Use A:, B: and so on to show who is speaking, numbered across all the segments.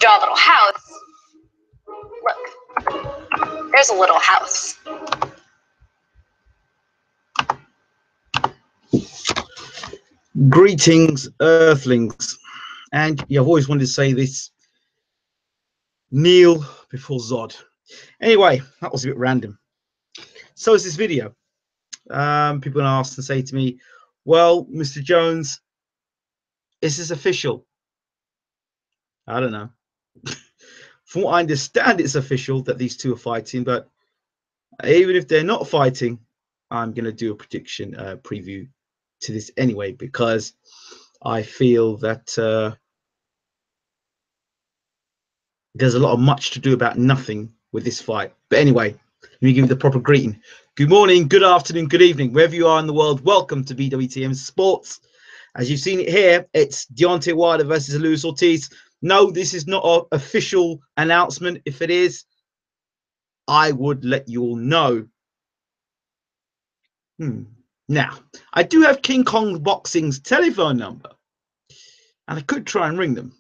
A: draw a little house. Look, there's a little house.
B: Greetings, Earthlings. And yeah, I've always wanted to say this. Kneel before Zod. Anyway, that was a bit random. So is this video. People ask and say to me, well, Mr. Jones, is this official? I don't know. From what I understand, it's official that these two are fighting, but even if they're not fighting, I'm going to do a prediction preview to this anyway, because I feel that there's a lot of much to do about nothing with this fight. But anyway, let me give you the proper greeting. Good morning, good afternoon, good evening, wherever you are in the world. Welcome to BWTM Sports. As you've seen it here, it's Deontay Wilder versus Luis Ortiz. No, this is not an official announcement. If it is, I would let you all know. Now, I do have King Kong Boxing's telephone number, and I could try and ring them.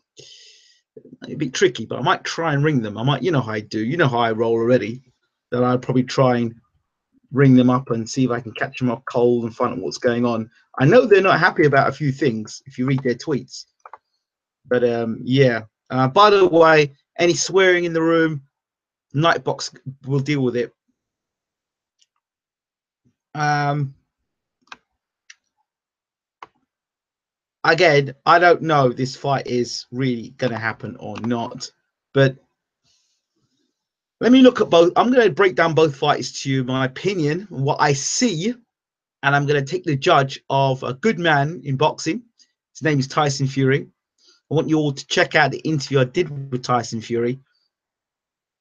B: It'd be tricky, but I might try and ring them. I might, you know how I do, you know how I roll already, that I'd probably try and ring them up and see if I can catch them off cold and find out what's going on. I know they're not happy about a few things if you read their tweets, but yeah. By the way, any swearing in the room, Nightbox will deal with it. Again, I don't know if this fight is really going to happen or not, but let me look at both. I'm going to break down both fights to you, my opinion, what I see, and I'm going to take the judge of a good man in boxing. His name is Tyson Fury. I want you all to check out the interview I did with Tyson Fury.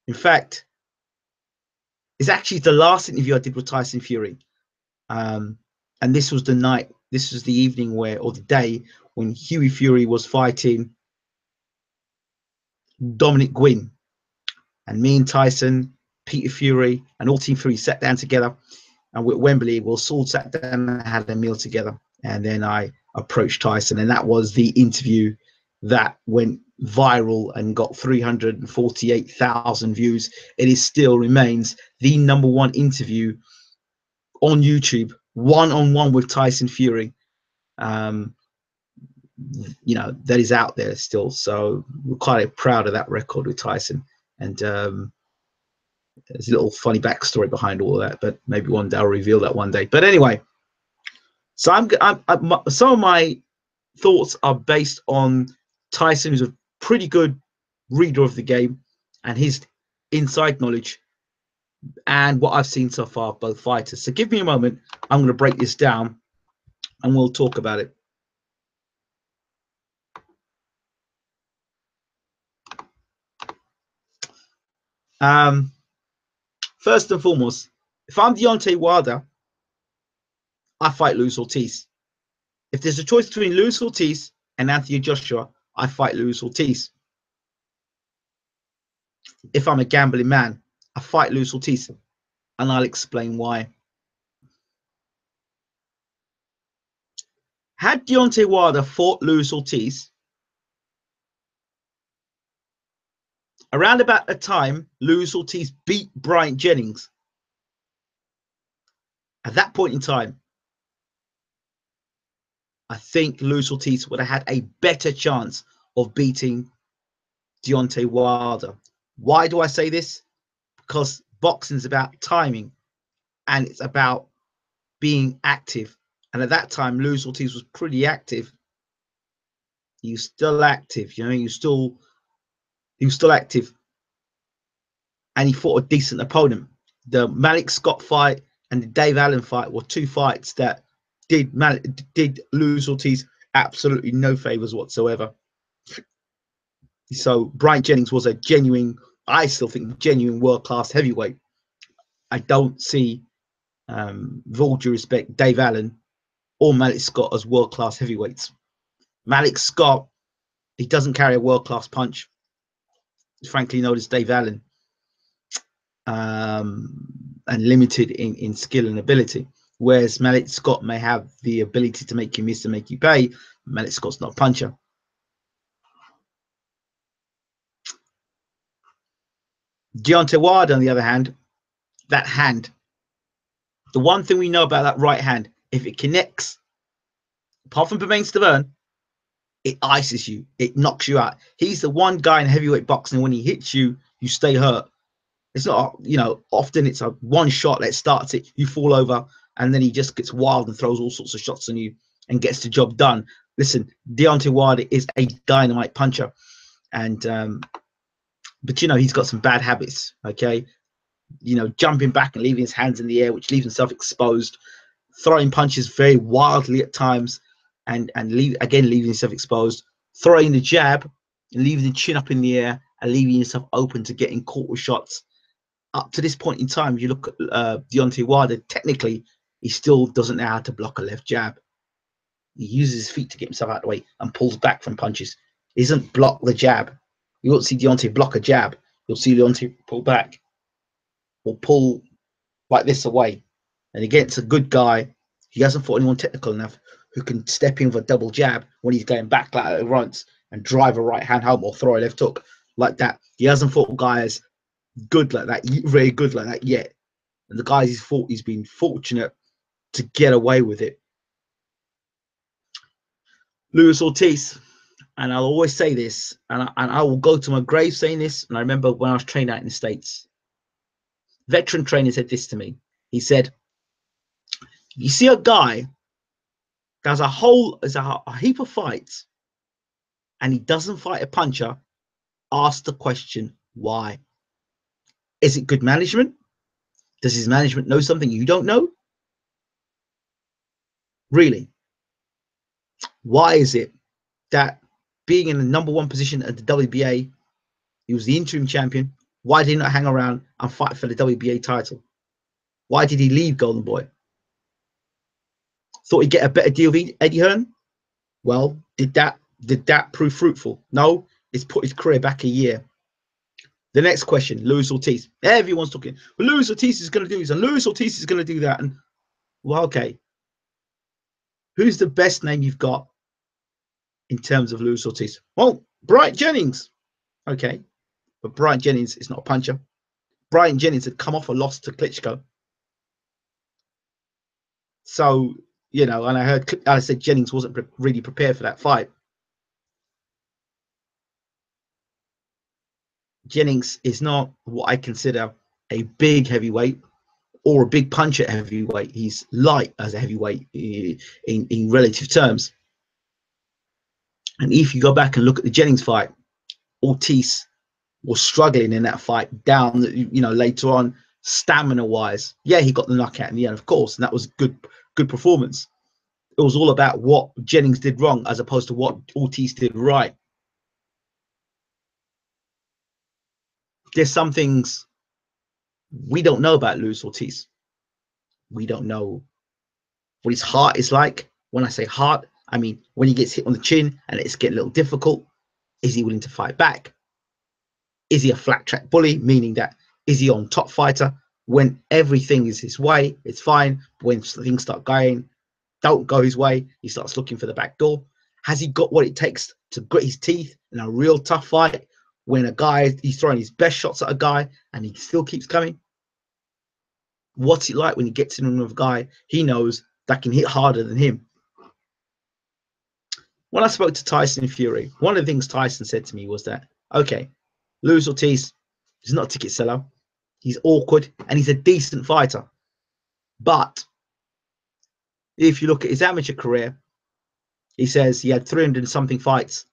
B: In fact, it's actually the last interview I did with Tyson Fury. And this was the night, this was the evening where, or the day when Hughie Fury was fighting Dominic Gwynn. And me and Tyson, Peter Fury, and all Team Fury sat down together. And with Wembley, we all sat down and had a meal together. And then I approached Tyson, and that was the interview that went viral and got 348,000 views. It is still remains the #1 interview on YouTube, one-on-one with Tyson Fury. You know, that is out there still. So we're quite proud of that record with Tyson. And there's a little funny backstory behind all of that, but maybe one day I'll reveal that one day. But anyway, so some of my thoughts are based on Tyson, who's a pretty good reader of the game and his inside knowledge and what I've seen so far of both fighters. So give me a moment. I'm going to break this down and we'll talk about it. First and foremost, if I'm Deontay Wilder, I fight Luis Ortiz. If there's a choice between Luis Ortiz and Anthony Joshua, I fight Luis Ortiz. If I'm a gambling man, I fight Luis Ortiz, and I'll explain why. Had Deontay Wilder fought Luis Ortiz, around about the time Luis Ortiz beat Bryant Jennings, at that point in time, I think Luis Ortiz would have had a better chance of beating Deontay Wilder. Why do I say this? Because boxing is about timing and it's about being active. And at that time, Luis Ortiz was pretty active. He was still active, you know, he was still active. And he fought a decent opponent. The Malik Scott fight and the Dave Allen fight were two fights that did Luis Ortiz absolutely no favors whatsoever. So Bryant Jennings was a genuine, I still think, genuine world-class heavyweight. I don't see, with all due respect, Dave Allen or Malik Scott as world-class heavyweights. Malik Scott, he doesn't carry a world-class punch. He's frankly known as Dave Allen, and limited in skill and ability. Whereas Malik Scott may have the ability to make you miss and make you pay. Malik Scott's not a puncher. Deontay Wilder, on the other hand, that hand. The one thing we know about that right hand, if it connects, apart from Bermane Stiverne, it ices you. It knocks you out. He's the one guy in heavyweight boxing, when he hits you, you stay hurt. It's not, often it's a one shot that starts it, you fall over, and then he just gets wild and throws all sorts of shots on you and gets the job done. Listen, Deontay Wilder is a dynamite puncher. And, but, he's got some bad habits, okay? Jumping back and leaving his hands in the air, which leaves himself exposed, throwing punches very wildly at times, and leaving himself exposed, throwing the jab and leaving the chin up in the air and leaving yourself open to getting caught with shots. Up to this point in time, you look at Deontay Wilder, technically, he still doesn't know how to block a left jab. He uses his feet to get himself out of the way and pulls back from punches. He doesn't block the jab. You won't see Deontay block a jab. You'll see Deontay pull back or pull like this away. And against a good guy, he hasn't fought anyone technical enough who can step in with a double jab when he's going back like it runs and drive a right hand home or throw a left hook like that. He hasn't fought guys good like that, very good like that yet. And the guys he's fought, he's been fortunate to get away with it. Luis Ortiz, and I'll always say this, and I will go to my grave saying this. And I remember when I was trained out in the States, veteran trainer said this to me. He said, you see a guy does a heap of fights and he doesn't fight a puncher, ask the question, why? Is it good management? Does his management know something you don't know? Really? Why is it that being in the #1 position at the WBA, he was the interim champion, why did he not hang around and fight for the WBA title? Why did he leave Golden Boy? Thought he'd get a better deal with Eddie Hearn? Well, did that prove fruitful? No, it's put his career back a year. The next question, Luis Ortiz. Everyone's talking, well, Luis Ortiz is going to do this and Luis Ortiz is going to do that. And, well, okay. Who's the best name you've got in terms of Luis Ortiz? Well, Bryant Jennings. Okay. But Bryant Jennings is not a puncher. Bryant Jennings had come off a loss to Klitschko. So, and I said Jennings wasn't really prepared for that fight. Jennings is not what I consider a big heavyweight or a big puncher heavyweight. He's light as a heavyweight in relative terms. And if you go back and look at the Jennings fight, Ortiz was struggling in that fight down, later on, stamina-wise. Yeah, he got the knockout in the end, of course, and that was good performance. It was all about what Jennings did wrong as opposed to what Ortiz did right. There's some things we don't know about Luis Ortiz. We don't know what his heart is like. When I say heart, I mean when he gets hit on the chin and it's getting a little difficult, is he willing to fight back? Is he a flat track bully, meaning that is he on top fighter? When everything is his way, it's fine. But when things start don't go his way, he starts looking for the back door. Has he got what it takes to grit his teeth in a real tough fight when he's throwing his best shots at a guy and he still keeps coming? What's it like when he gets in with a guy he knows that can hit harder than him? When I spoke to Tyson Fury, one of the things Tyson said to me was that, okay, Luis Ortiz is not a ticket seller. He's awkward and he's a decent fighter. But if you look at his amateur career, he says he had 300 and something fights.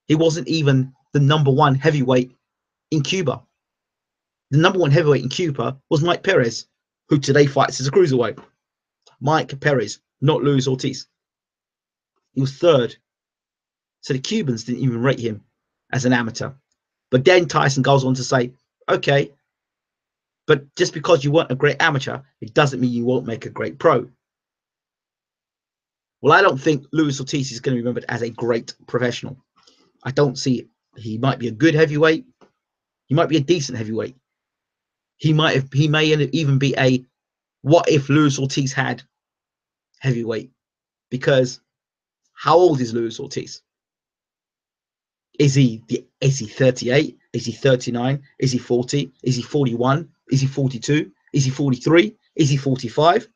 B: He wasn't even the #1 heavyweight in Cuba. The #1 heavyweight in Cuba was Mike Perez, who today fights as a cruiserweight. Mike Perez, not Luis Ortiz. He was third. So the Cubans didn't even rate him as an amateur. But then Tyson goes on to say, okay, but just because you weren't a great amateur, it doesn't mean you won't make a great pro. Well, I don't think Luis Ortiz is going to be remembered as a great professional. I don't see it. He might be a good heavyweight. He might be a decent heavyweight. He may even be a what if Luis Ortiz had heavyweight. Because how old is Luis Ortiz? Is he 38? Is he 39? Is he 40? Is he 41? Is he 42? Is he 43? Is he 45?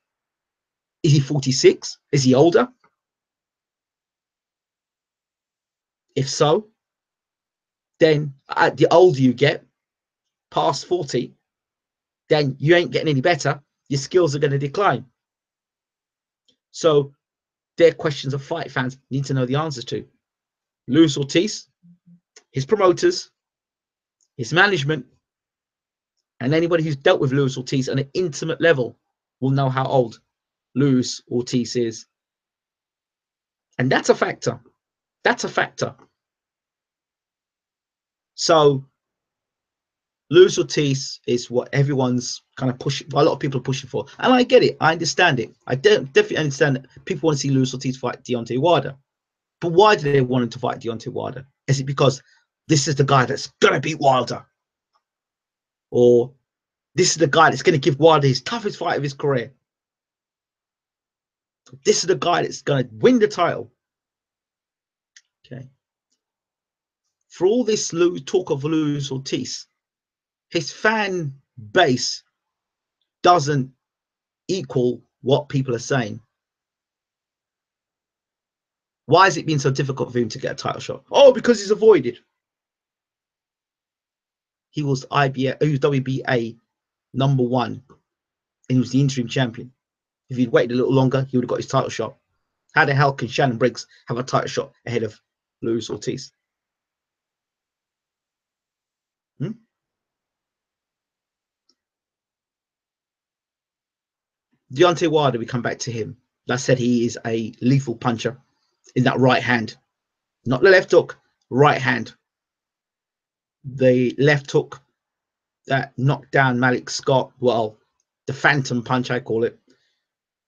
B: Is he 46? Is he older? If so, then the older you get, past 40, then you ain't getting any better. Your skills are going to decline. So they're questions of fight fans need to know the answers to. Luis Ortiz, his promoters, his management, and anybody who's dealt with Luis Ortiz on an intimate level will know how old Luis Ortiz is. And that's a factor. That's a factor. So Luis Ortiz is what everyone's kind of pushing, a lot of people are pushing for. And I get it. I understand it. I definitely understand that people want to see Luis Ortiz fight Deontay Wilder. But why do they want him to fight Deontay Wilder? Is it because this is the guy that's going to beat Wilder? Or this is the guy that's going to give Wilder his toughest fight of his career? This is the guy that's going to win the title. Okay. For all this talk of Luis Ortiz, his fan base doesn't equal what people are saying. Why has it been so difficult for him to get a title shot? Oh, because he's avoided. He was WBA #1, and he was the interim champion. If he'd waited a little longer, he would have got his title shot. How the hell can Shannon Briggs have a title shot ahead of Luis Ortiz? Deontay Wilder, we come back to him. Like I said, he is a lethal puncher in that right hand. Not the left hook, right hand. The left hook that knocked down Malik Scott, well, the phantom punch, I call it.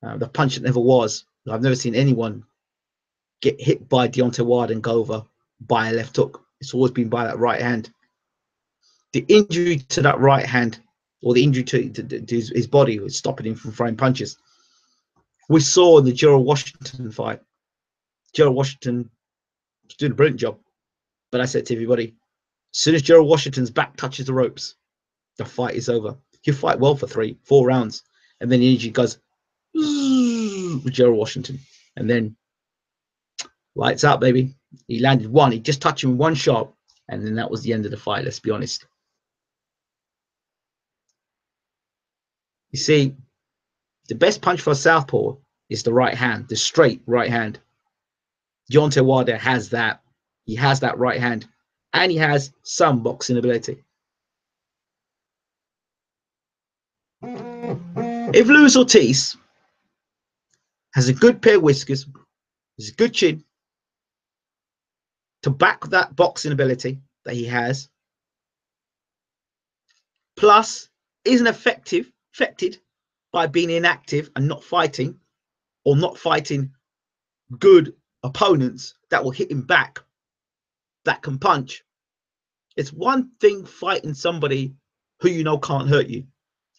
B: The punch that never was. I've never seen anyone get hit by Deontay Wilder and go over by a left hook. It's always been by that right hand. The injury to that right hand, or the injury to his body, was stopping him from throwing punches. We saw in the Gerald Washington fight. Gerald Washington was doing a brilliant job. But I said to everybody, as soon as Gerald Washington's back touches the ropes, the fight is over. He'll fight well for 3-4 rounds. And then the injury goes with Gerald Washington. And then lights out, baby. He landed one. He just touched him with one shot. And then that was the end of the fight, let's be honest. You see, the best punch for a southpaw is the right hand, the straight right hand. Deontay Wilder has that. He has that right hand. And he has some boxing ability. If Luis Ortiz has a good pair of whiskers, has a good chin, to back that boxing ability that he has, plus isn't affected by being inactive and not fighting, or not fighting good opponents that will hit him back, that can punch. It's one thing fighting somebody who you know can't hurt you.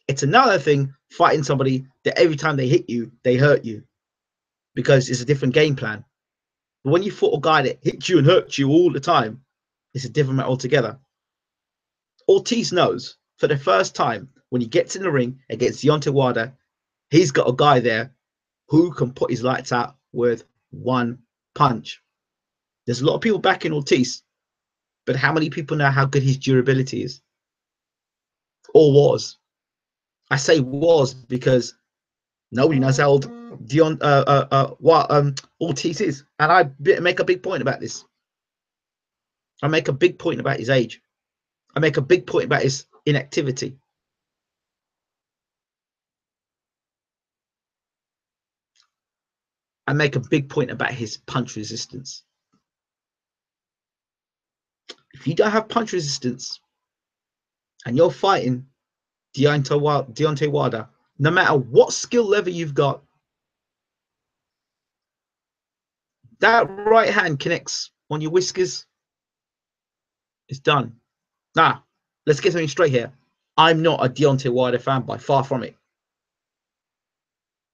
B: It's another thing fighting somebody that every time they hit you, they hurt you, because it's a different game plan. But when you fought a guy that hits you and hurts you all the time, it's a different matter altogether. Ortiz knows for the first time when he gets in the ring against Deontay Wilder, he's got a guy there who can put his lights out with one punch. There's a lot of people backing Ortiz, but how many people know how good his durability is? Or was? I say was because nobody knows how old Ortiz is. And I make a big point about this. I make a big point about his age. I make a big point about his inactivity. I make a big point about his punch resistance. If you don't have punch resistance and you're fighting Deontay Wilder, no matter what skill level you've got, that right hand connects on your whiskers, it's done. Now, let's get something straight here. I'm not a Deontay Wilder fan, by far from it.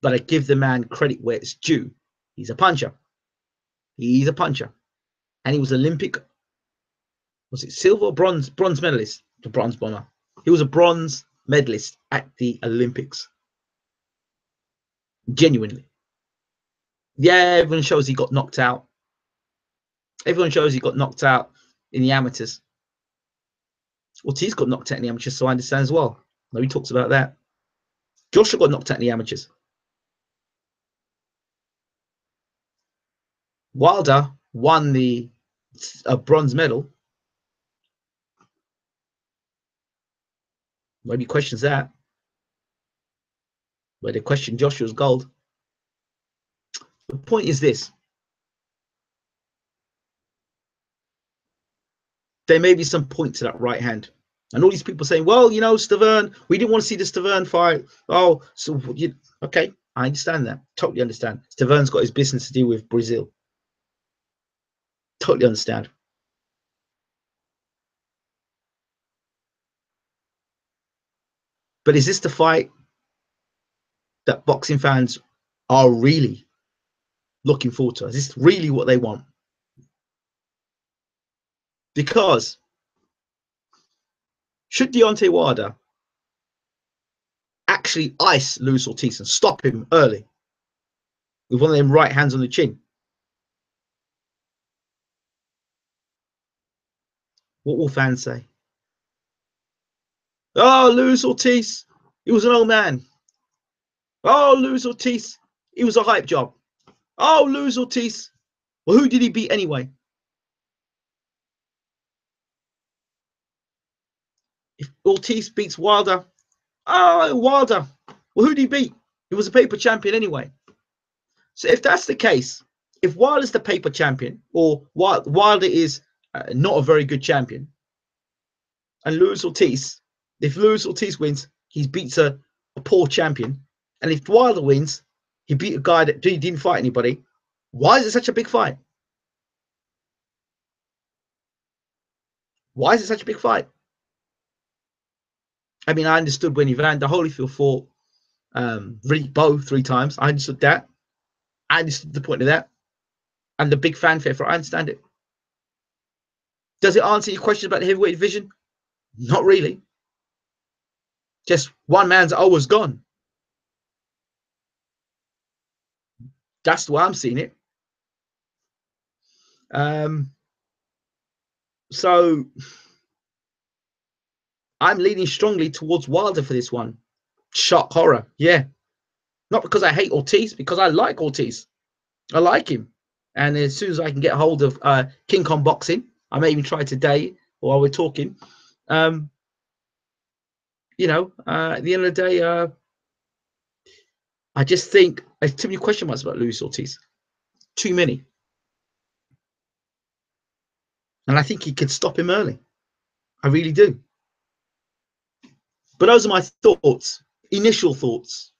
B: But I give the man credit where it's due. He's a puncher. He's a puncher. And he was Olympic Was it silver or bronze? Bronze medalist. The bronze bomber. He was a bronze medalist at the Olympics. Genuinely. Yeah, everyone shows he got knocked out. Everyone shows he got knocked out in the amateurs. Ortiz got knocked out in the amateurs, so I understand as well. Nobody talks about that. Joshua got knocked out in the amateurs. Wilder won the bronze medal. Nobody questions that. But they question Joshua's gold. The point is this. There may be some point to that right hand. And all these people saying, well, you know, Stavern, we didn't want to see the Stavern fight. Oh, so okay, I understand that. Totally understand. Stavern's got his business to do with Brazil. Totally understand. But is this the fight that boxing fans are really looking forward to? Is this really what they want? Because should Deontay Wilder actually ice Luis Ortiz and stop him early with one of them right hands on the chin, what will fans say? Oh, Luis Ortiz, he was an old man. Oh, Luis Ortiz, he was a hype job. Oh, Luis Ortiz. Well, who did he beat anyway? If Ortiz beats Wilder, oh, Wilder. Well, who did he beat? He was a paper champion anyway. So if that's the case, if Wilder's the paper champion, or Wilder is not a very good champion, and Luis Ortiz, if Luis Ortiz wins, he beats a poor champion. And if Wilder wins, he beat a guy that didn't fight anybody. Why is it such a big fight? Why is it such a big fight? I mean, I understood when Evander Holyfield fought Riddick Bowe 3 times. I understood that. I understood the point of that. And the big fanfare for it. I understand it. Does it answer your question about the heavyweight division? Not really. Just one man's always gone. That's the way I'm seeing it. So I'm leaning strongly towards Wilder for this one. Shock horror, yeah. Not because I hate Ortiz, because I like Ortiz. I like him. And as soon as I can get hold of King Kong Boxing, I may even try today while we're talking. You know, at the end of the day, I just think there's too many question marks about Luis Ortiz. Too many. And I think he could stop him early. I really do. But those are my thoughts, initial thoughts.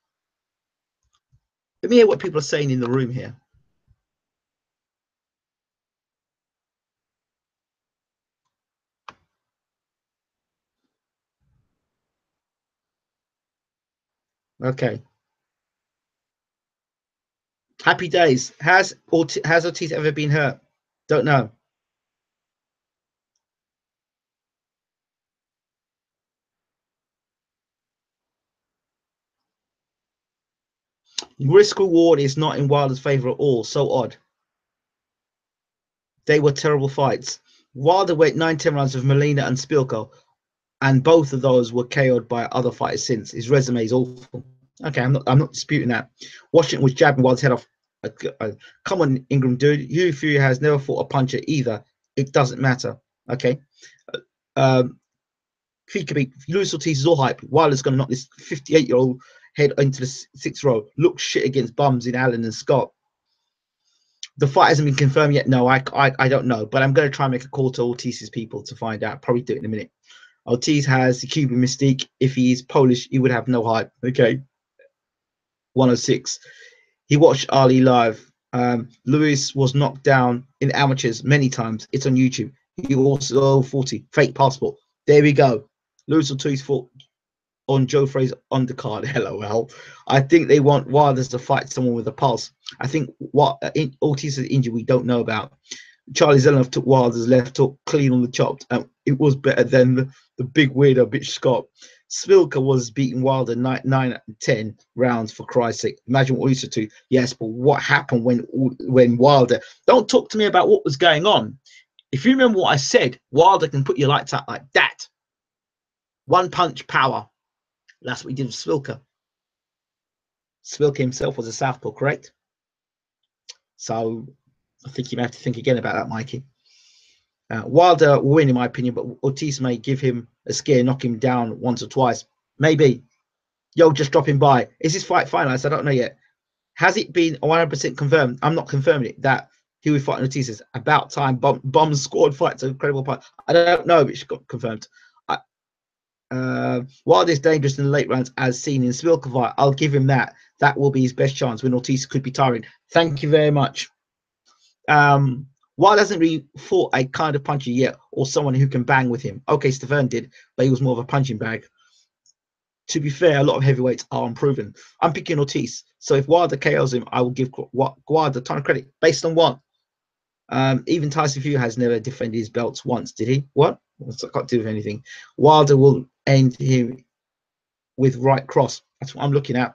B: Let me hear what people are saying in the room here. Okay. Happy days. Has Ortiz ever been hurt? Don't know. Risk reward is not in Wilder's favor at all. So odd. They were terrible fights. Wilder went 9-10 rounds with Molina and Spilko, and both of those were KO'd by other fighters since. His resume is awful. Okay, I'm not disputing that. Washington was jabbing Wilder's head off. Come on, Ingram, dude. Hugh Fury has never fought a puncher either. It doesn't matter. Okay. Luis Ortiz is all hype. Wilder's going to knock this 58-year-old head into the 6th row. Looks shit against bums in Allen and Scott. The fight hasn't been confirmed yet. No, I don't know. But I'm going to try and make a call to Ortiz's people to find out. Probably do it in a minute. Ortiz has the Cuban mystique. If he's Polish, he would have no hype. Okay. 106. He watched Ali live. Luis was knocked down in amateurs many times. It's on YouTube. He also 40 fake passport. There we go. Luis Ortiz fought on Joe Fraser undercard. LOL. I think they want Wilder to fight someone with a pulse. I think what Ortiz's injury we don't know about. Charlie Zelenoff took Wilder's left hook clean on the chopped, and it was better than the big weirdo bitch Scott. Spilka was beating Wilder 9 out of 10 rounds, for Christ's sake. Imagine what we used to do. Yes, but what happened when Wilder? Don't talk to me about what was going on. If you remember what I said, Wilder can put your lights out like that. One punch power. That's what he did with Spilka. Spilka himself was a southpaw, correct? So I think you may have to think again about that, Mikey. Wilder will win, in my opinion, but Ortiz may give him a scare, knock him down once or twice. Maybe. Yo, just drop him by. Is this fight finalized? I don't know yet. Has it been 100% confirmed? I'm not confirming it. That he will fight Ortiz is about time. Bomb squad fights an incredible fight. I don't know if it's got confirmed. Wilder is dangerous in the late rounds, as seen in Spilka fight. I'll give him that. That will be his best chance when Ortiz could be tiring. Thank you very much. Wilder hasn't really fought a kind of puncher yet, or someone who can bang with him. Okay, Stavern did, but he was more of a punching bag. To be fair, a lot of heavyweights are unproven. I'm picking Ortiz. So if Wilder KOs him, I will give Wilder a ton of credit. Based on what? Even Tyson Fury has never defended his belts once, did he? What? What's that got to do with anything? Wilder will end him with right cross. That's what I'm looking at.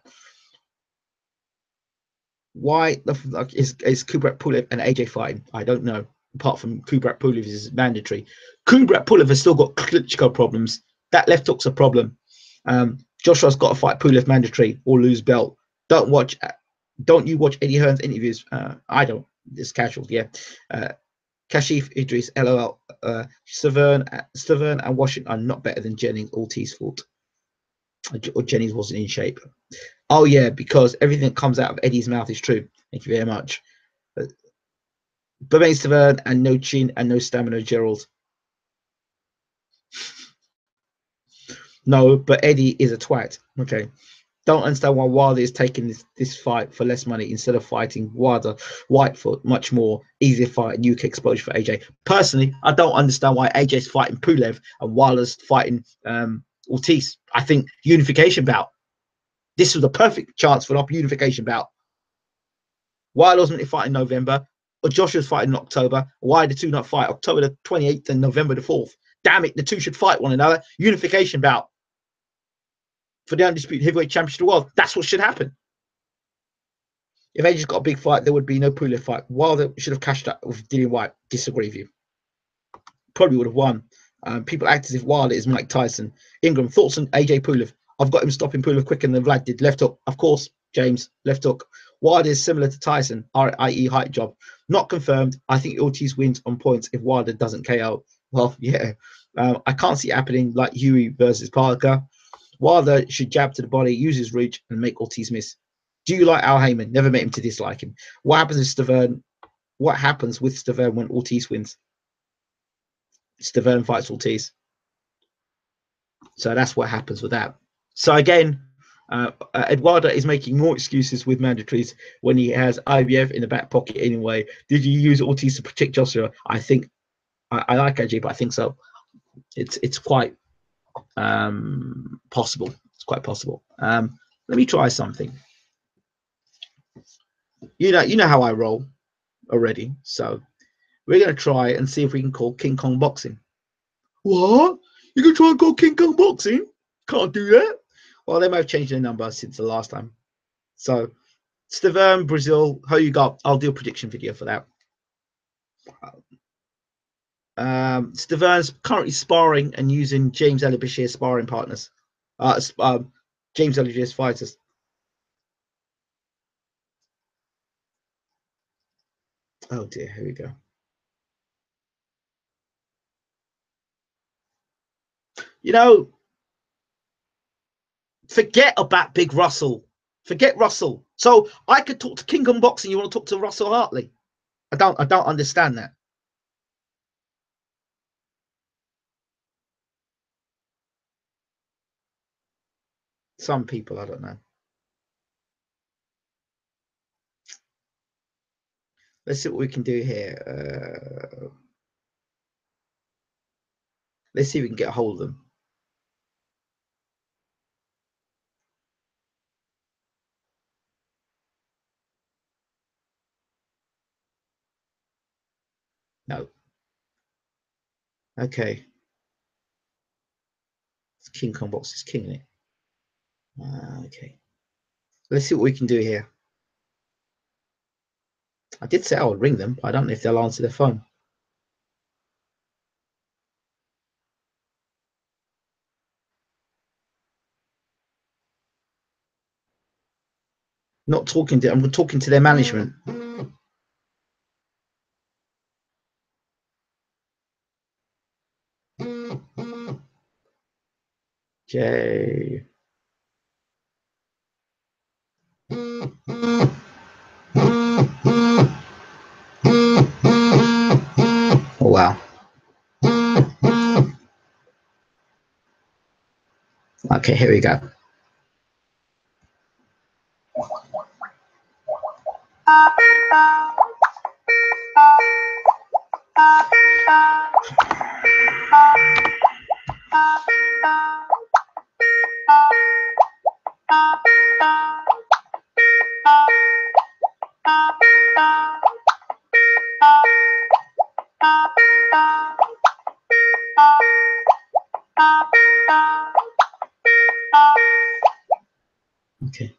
B: Why is Kubrat Pulev and AJ fighting? I don't know. Apart from Kubrat Pulev is mandatory. Kubrat Pulev has still got Klitschko problems. That left hook's a problem. Joshua's got to fight Pulev mandatory or lose belt. Don't you watch Eddie Hearn's interviews? I don't. It's casual, yeah. Kashif Idris, LOL. Stavern and Washington are not better than Jennings. Ortiz fought. Or Jennings wasn't in shape. Oh yeah, because everything that comes out of Eddie's mouth is true. Thank you very much. Bermain Stavern and no chin and no stamina, Gerald. No, but Eddie is a twat. Okay. Don't understand why Wilder is taking this fight for less money instead of fighting Wilder Whitefoot, much more easier fight and UK exposure for AJ. Personally, I don't understand why AJ's fighting Pulev and Wilder's fighting Ortiz. I think unification bout. This was the perfect chance for an unification bout. Wilder wasn't fighting in November, or Joshua's fighting in October. Why the two not fight October the 28th and November the 4th? Damn it, the two should fight one another. Unification bout for the undisputed heavyweight championship of the world. That's what should happen. If AJ's got a big fight, there would be no Pulev fight. Wilder should have cashed out with Dillian White. Disagree with you. Probably would have won. People act as if Wilder is Mike Tyson. Ingram, thoughts on AJ Pulev? I've got him stopping Pulev quicker than Vlad did. Left hook, of course, James. Left hook. Wilder is similar to Tyson, i.e. height job. Not confirmed. I think Ortiz wins on points if Wilder doesn't KO. Well, yeah. I can't see it happening like Huey versus Parker. Wilder should jab to the body, use his reach, and make Ortiz miss. Do you like Al Heyman? Never met him to dislike him. What happens with Stavern? What happens with Stavern when Ortiz wins? Stavern fights Ortiz. So that's what happens with that. So again, Eduardo is making more excuses with mandatories when he has IBF in the back pocket anyway. Did you use Ortiz to protect Joshua? I think I like AJ, but I think so. It's quite possible. It's quite possible. Let me try something. You know how I roll already. So we're gonna try and see if we can call King Kong boxing. What? You can try and call King Kong boxing? Can't do that. Well, they might have changed their number since the last time. So Stavern, Brazil, how you got? I'll do a prediction video for that. Stavern's currently sparring and using James Elibashir sparring partners. James Elibashir's fighters. Oh dear, here we go. You know, forget about Big Russell. Forget Russell. So I could talk to King Kong boxing. You want to talk to Russell Hartley? I don't understand that. Some people, I don't know. Let's see what we can do here. Let's see if we can get a hold of them. Okay. King Kong box is king it. Okay. Let's see what we can do here. I did say I would ring them. I don't know if they'll answer their phone. Not talking to. I'm talking to their management. Jay. Oh wow. Okay, here we go. Okay.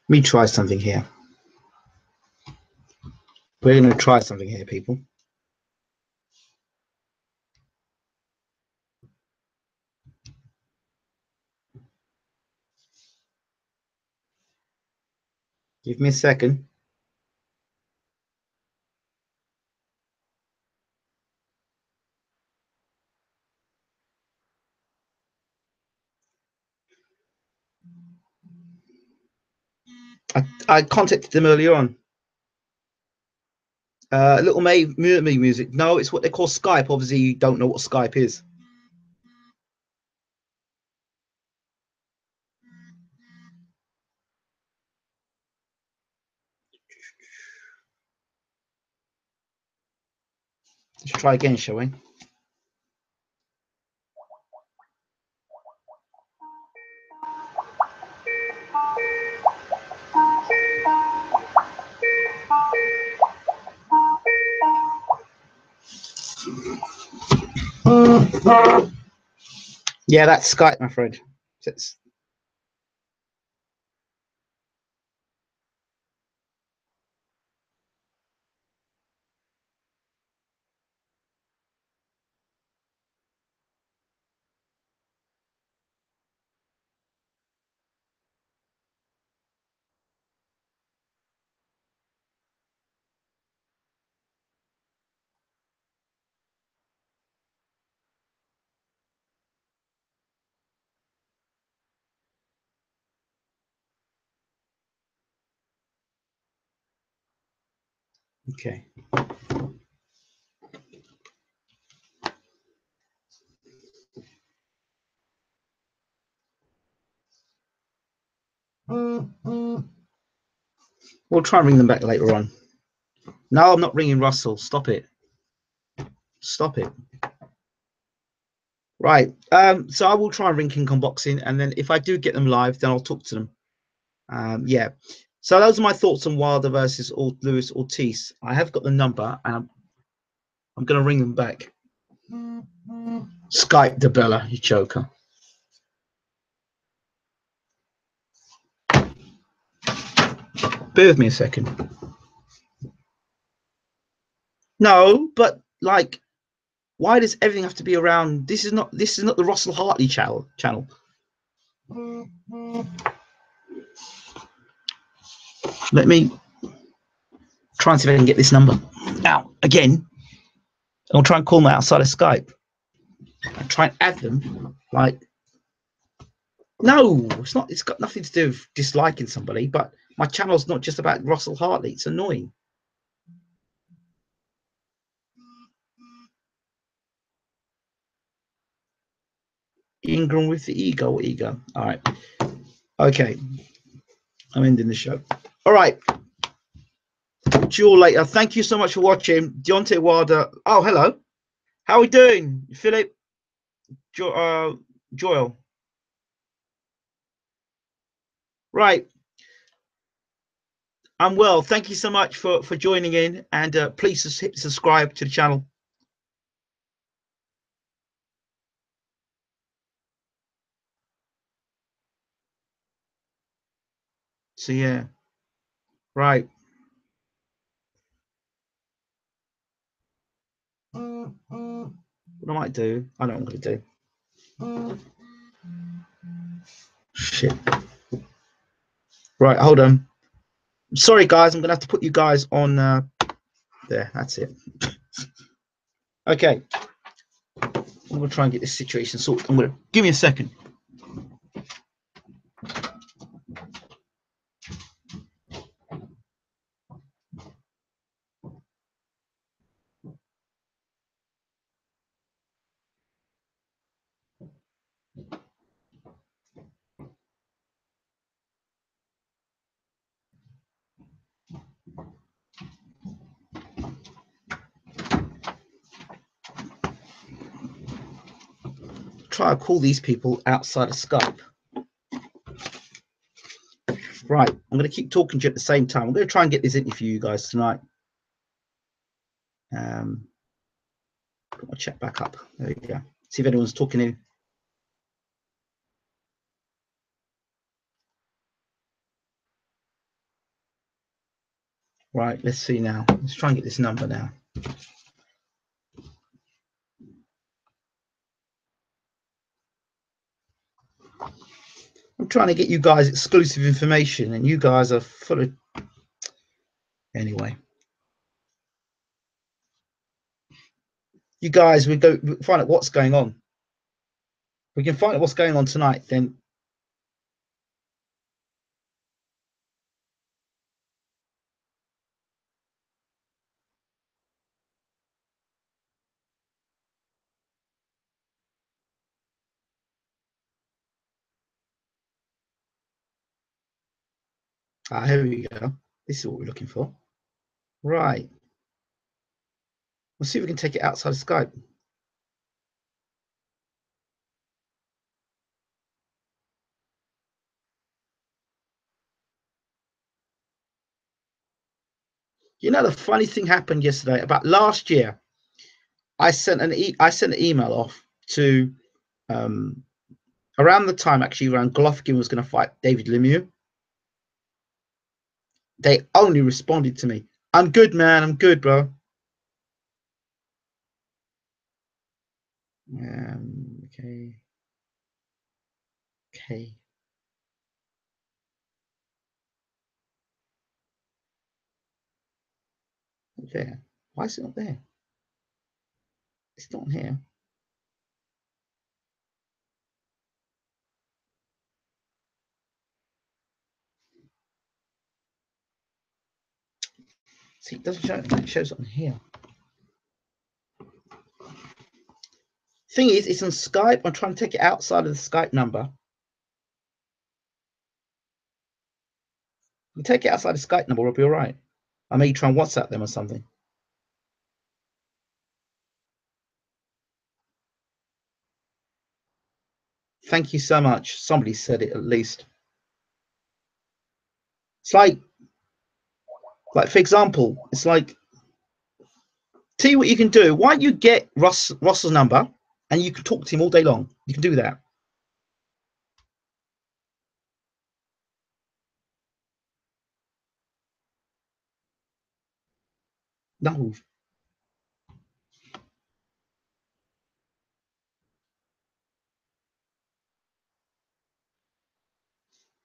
B: Let me try something here. We're going to try something here, people. Give me a second. I contacted them earlier on. Little May music. No, it's what they call Skype. Obviously, you don't know what Skype is. Let's try again, shall we? Yeah, that's Skype, my friend. It's... Okay. We'll try and ring them back later on. No, I'm not ringing Russell. Stop it. Stop it. Right. So I will try and ring King Kong Boxing, and then if I do get them live, then I'll talk to them. Yeah. So those are my thoughts on Wilder versus Luis Ortiz. I have got the number, and I'm going to ring them back. Skype DeBella, you joker. Bear with me a second. No, but like, why does everything have to be around? This is not the Russell Hartley channel. Let me try and see if I can get this number now again. I'll try and call them outside of Skype. And try and add them. Like, no, it's not. It's got nothing to do with disliking somebody. But my channel's not just about Russell Hartley. It's annoying. Ingram with the ego. All right. Okay. I'm ending the show. All right. See you all later. Thank you so much for watching. Deontay Wilder. Oh, hello. How are we doing, Philip? Joel. Right. I'm well. Thank you so much for joining in, and please hit subscribe to the channel. So yeah, right. What I might do, I know what I'm going to do. Shit. Right, hold on. Sorry, guys. I'm going to have to put you guys on there. That's it. Okay. I'm going to try and get this situation sorted. I'm going to give me a second. Try to call these people outside of Skype. Right, I'm going to keep talking to you at the same time. I'm going to try and get this interview for you guys tonight. Put my chat back up. There we go. See if anyone's talking in. Right, let's see now. Let's try and get this number now. I'm trying to get you guys exclusive information, and you guys are full of... Anyway. You guys, we find out what's going on. We can find out what's going on tonight, then. Here we go. This is what we're looking for. Right. We'll see if we can take it outside of Skype. You know, the funny thing happened yesterday. About last year, I sent an email off to around the time, actually, around Golovkin was going to fight David Lemieux. They only responded to me, "I'm good, man. I'm good, bro." Okay. Okay. There. Why is it not there? It's not here. See, it doesn't show. It shows on here. Thing is, it's on Skype. I'm trying to take it outside of the Skype number. You take it outside the Skype number, it'll be all right. I may try and WhatsApp them or something. Thank you so much. Somebody said it at least. It's like for example, it's like, tell you what you can do. Why don't you get Ross's number and you can talk to him all day long? You can do that. No.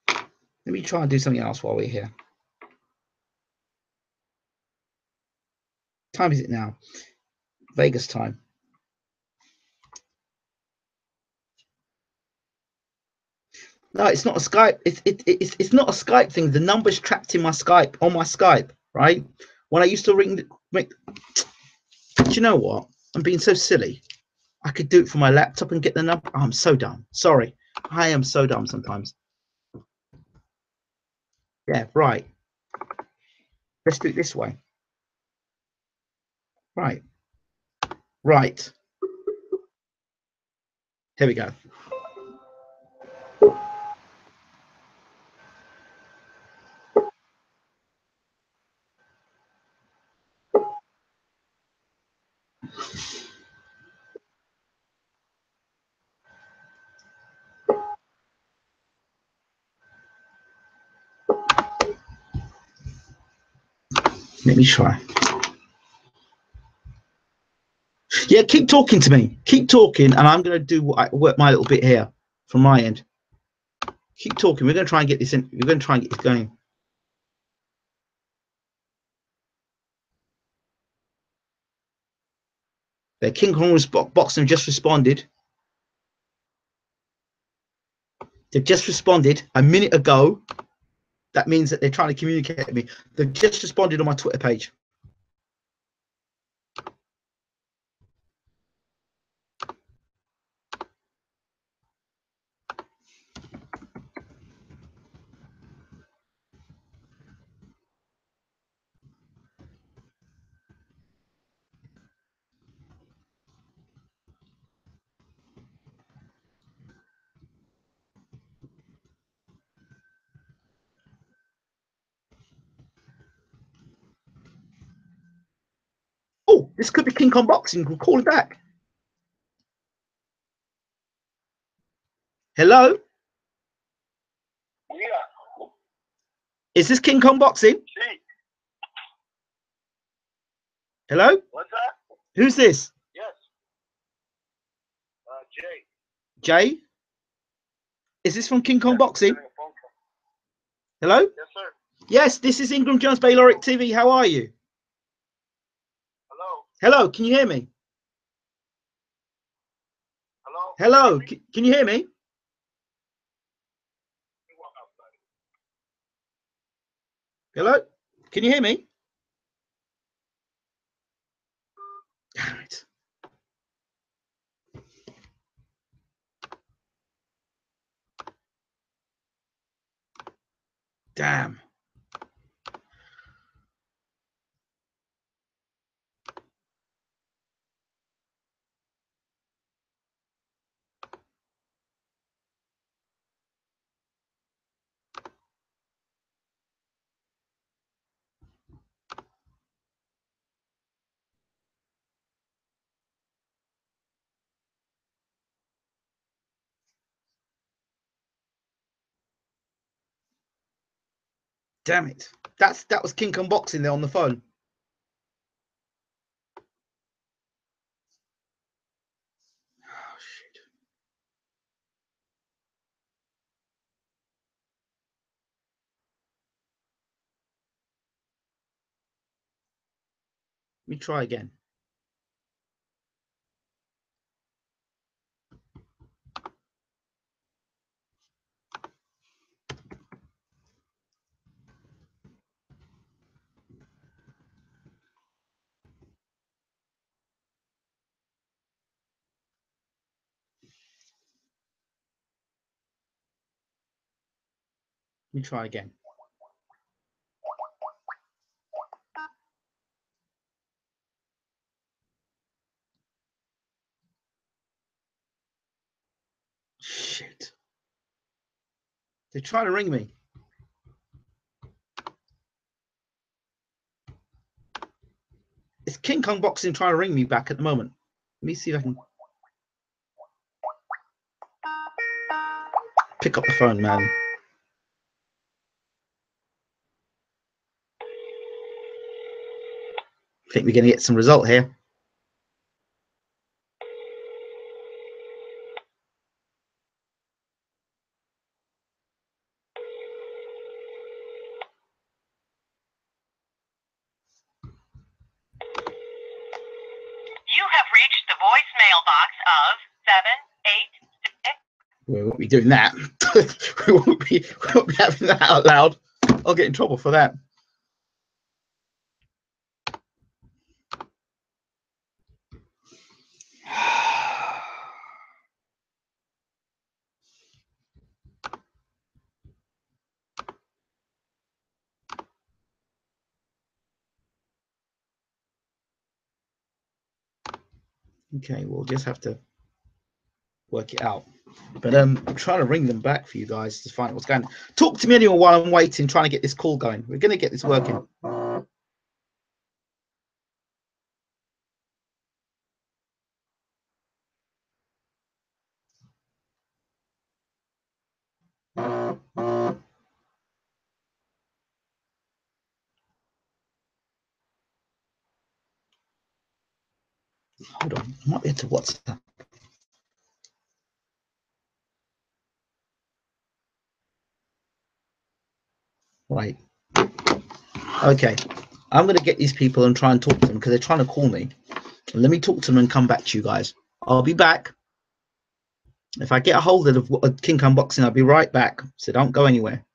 B: Let me try and do something else while we're here. What time is it now? Vegas time. No, it's not a Skype. It's not a Skype thing. The number's trapped in my Skype, on my Skype, right? When I used to ring. Do you know what? I'm being so silly. I could do it from my laptop and get the number. Oh, I'm so dumb. Sorry. I am so dumb sometimes. Yeah, right. Let's do it this way. Right. Right. Here we go. Let me try. Yeah, keep talking to me. Keep talking, and I'm going to do what I work my little bit here from my end. Keep talking. We're going to try and get this in. We're going to try and get this going. Their King Kong boxing just responded. They've just responded a minute ago. That means that they're trying to communicate with me. They've just responded on my Twitter page. Oh, this could be King Kong Boxing. We'll call it back. Hello?
C: Yeah.
B: Is this King Kong Boxing?
C: See.
B: Hello?
C: What's that?
B: Who's this?
C: Yes. Jay.
B: Jay? Is this from King Kong Boxing? Hello?
C: Yes, sir.
B: Yes, this is Ingram Jones Bayloric TV. How are you?
C: Hello.
B: Hello, can you hear me?
C: Hello.
B: Hello, can you hear me? Hello? Can you hear me? Damn it. Damn. Damn it. That was King Kong Boxing there on the phone. Oh shit. Let me try again. Let me try again. Shit. They're trying to ring me. It's King Kong Boxing trying to ring me back at the moment. Let me see if I can pick up the phone, man. I think we're going to get some result here.
A: You have reached the voicemail box of 786.
B: We won't be doing that. we won't be having that out loud. I'll get in trouble for that. Okay, we'll just have to work it out. But I'm trying to ring them back for you guys to find out what's going on. Talk to me anyway while I'm waiting, trying to get this call going. We're going to get this working. Hold on, I might be able to WhatsApp. Right. Okay. I'm going to get these people and try and talk to them because they're trying to call me. Let me talk to them and come back to you guys. I'll be back. If I get a hold of King Unboxing, I'll be right back. So don't go anywhere.